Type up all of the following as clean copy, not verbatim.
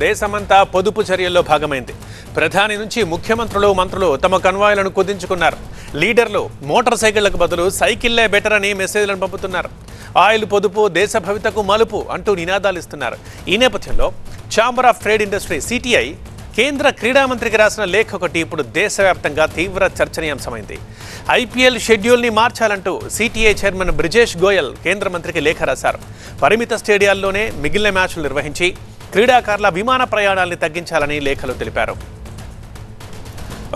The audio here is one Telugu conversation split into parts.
దేశమంతా పొదుపు చర్యల్లో భాగమైంది. ప్రధాని నుంచి ముఖ్యమంత్రులు మంత్రులు తమ కన్వాయ్లను కుదించుకున్నారు. లీడర్లు మోటార్ సైకిళ్లకు బదులు సైకిళ్లే బెటర్ అని మెసేజ్లను పంపుతున్నారు. ఆయిల్ పొదుపు దేశ భవితకు మలుపు అంటూ నినాదాలు ఇస్తున్నారు. ఈ నేపథ్యంలో chamber of trade industry CTI కేంద్ర క్రీడా మంత్రికి రాసిన లేఖ ఒకటి ఇప్పుడు దేశవ్యాప్తంగా తీవ్ర చర్చనీయాంశమైంది. ఐపీఎల్ షెడ్యూల్ని మార్చాలంటూ సిటిఐ చైర్మన్ బ్రిజేష్ గోయల్ కేంద్ర మంత్రికి లేఖ రాశారు. పరిమిత స్టేడియాల్లోనే మిగిలిన మ్యాచ్లు నిర్వహించి క్రీడాకారుల విమాన ప్రయాణాల్ని తగ్గించాలని లేఖలో తెలిపారు.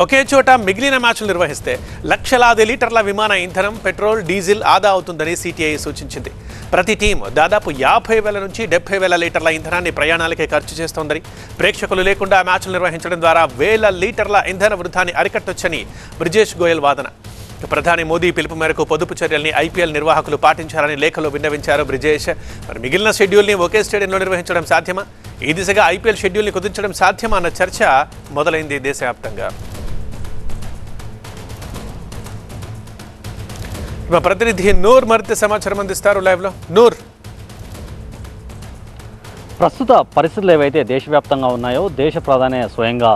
ఒకే చోట మిగిలిన మ్యాచ్లు నిర్వహిస్తే లక్షలాది లీటర్ల విమాన ఇంధనం, పెట్రోల్, డీజిల్ ఆదా అవుతుందని సిటిఐ సూచించింది. ప్రతి టీం దాదాపు 50,000 నుంచి 70,000 లీటర్ల ఇంధనాన్ని ప్రయాణాలకే ఖర్చు చేస్తోందని, ప్రేక్షకులు లేకుండా మ్యాచ్లు నిర్వహించడం ద్వారా వేల లీటర్ల ఇంధన వృధాన్ని అరికట్టొచ్చని బ్రిజేష్ గోయల్ వాదన. ప్రధాని మోదీ పిలుపు మేరకు పొదుపు చర్యల్ని ఐపీఎల్ నిర్వాహకులు పాటించాలని లేఖలో విన్నవించారు బ్రిజేష్. మరి మిగిలిన షెడ్యూల్ని ఒకే స్టేడియంలో నిర్వహించడం సాధ్యమా? ఈ దిశగా ఐపీఎల్ షెడ్యూల్ని కుదించడం సాధ్యమా అన్న చర్చ మొదలైంది దేశవ్యాప్తంగా. మా ప్రతినిధి నూర్ మరింత సమాచారం అందిస్తారు లైవ్లో. నూర్, ప్రస్తుత పరిస్థితులు ఏవైతే దేశవ్యాప్తంగా ఉన్నాయో దేశ ప్రధాని స్వయంగా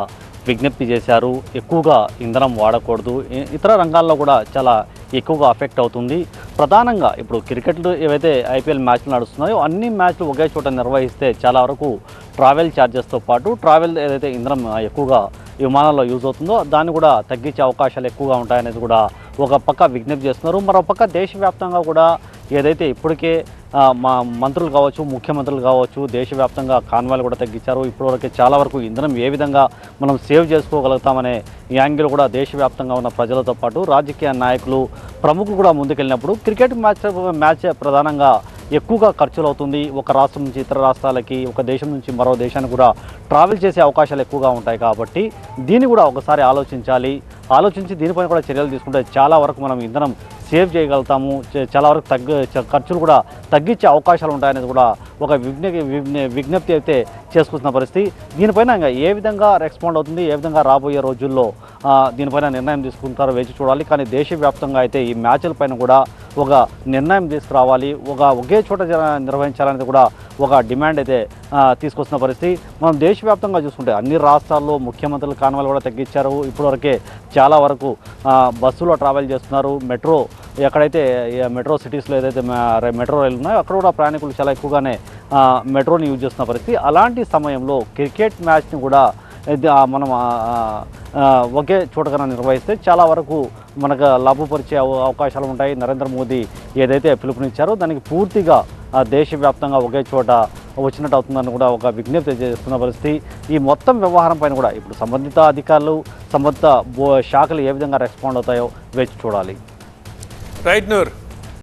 విజ్ఞప్తి చేశారు. ఎక్కువగా ఇంధనం వాడకూడదు, ఇతర రంగాల్లో కూడా చాలా ఎక్కువగా అఫెక్ట్ అవుతుంది. ప్రధానంగా ఇప్పుడు క్రికెట్లు ఏవైతే ఐపీఎల్ మ్యాచ్లు నడుస్తున్నాయో అన్ని మ్యాచ్లు ఒకే చోట నిర్వహిస్తే చాలా వరకు ట్రావెల్ ఛార్జెస్తో పాటు ట్రావెల్ ఏదైతే ఇంధనం ఎక్కువగా విమానాల్లో యూజ్ అవుతుందో దాన్ని కూడా తగ్గించే అవకాశాలు ఎక్కువగా ఉంటాయనేది కూడా ఒక పక్క విజ్ఞప్తి చేస్తున్నారు. మరో పక్క దేశవ్యాప్తంగా కూడా ఏదైతే ఇప్పటికే మా మంత్రులు కావచ్చు, ముఖ్యమంత్రులు కావచ్చు, దేశవ్యాప్తంగా కాన్వాయ్లు కూడా తగ్గించారు. ఇప్పటివరకు చాలా వరకు ఇంధనం ఏ విధంగా మనం సేవ్ చేసుకోగలుగుతామనే యాంగిల్ కూడా దేశవ్యాప్తంగా ఉన్న ప్రజలతో పాటు రాజకీయ నాయకులు, ప్రముఖులు కూడా ముందుకెళ్ళినప్పుడు క్రికెట్ మ్యాచ్ ప్రధానంగా ఎక్కువగా ఖర్చులు అవుతుంది. ఒక రాష్ట్రం నుంచి ఇతర రాష్ట్రాలకి, ఒక దేశం నుంచి మరో దేశానికి కూడా ట్రావెల్ చేసే అవకాశాలు ఎక్కువగా ఉంటాయి. కాబట్టి దీన్ని కూడా ఒకసారి ఆలోచించి దీనిపైన కూడా చర్యలు తీసుకుంటే చాలా వరకు మనం ఇంధనం సేవ్ చేయగలుగుతాము, చాలా వరకు ఖర్చులు కూడా తగ్గించే అవకాశాలు ఉంటాయనేది కూడా ఒక విజ్ఞప్తి అయితే చేసుకుంటున్న పరిస్థితి. దీనిపైన ఇంకా ఏ విధంగా రెస్పాండ్ అవుతుంది, ఏ విధంగా రాబోయే రోజుల్లో దీనిపైన నిర్ణయం తీసుకుంటారో వేచి చూడాలి. కానీ దేశవ్యాప్తంగా అయితే ఈ మ్యాచ్ల పైన కూడా ఒక నిర్ణయం తీసుకురావాలి, ఒకే చోట నిర్వహించాలనేది కూడా ఒక డిమాండ్ అయితే తీసుకొస్తున్న పరిస్థితి. మనం దేశవ్యాప్తంగా చూసుకుంటే అన్ని రాష్ట్రాల్లో ముఖ్యమంత్రులు కాన్వాయ్లు కూడా తగ్గించారు. ఇప్పటివరకే చాలా వరకు బస్సులో ట్రావెల్ చేస్తున్నారు. ఎక్కడైతే మెట్రో సిటీస్లో ఏదైతే మెట్రో రైలు ఉన్నాయో అక్కడ కూడా ప్రయాణికులు చాలా ఎక్కువగానే మెట్రోని యూజ్ చేస్తున్న పరిస్థితి. అలాంటి సమయంలో క్రికెట్ మ్యాచ్ని కూడా మనం ఒకే చోట కన్నా నిర్వహిస్తే చాలా వరకు మనకు లాభపరిచే అవకాశాలు ఉంటాయి. నరేంద్ర మోదీ ఏదైతే పిలుపునిచ్చారో దానికి పూర్తిగా దేశవ్యాప్తంగా ఒకే చోట వచ్చినట్టు అవుతుందని కూడా ఒక విజ్ఞప్తి చేస్తున్న పరిస్థితి. ఈ మొత్తం వ్యవహారం పైన కూడా ఇప్పుడు సంబంధిత అధికారులు, సంబంధిత శాఖలు ఏ విధంగా రెస్పాండ్ అవుతాయో వేచి చూడాలి. రైట్ నూర్.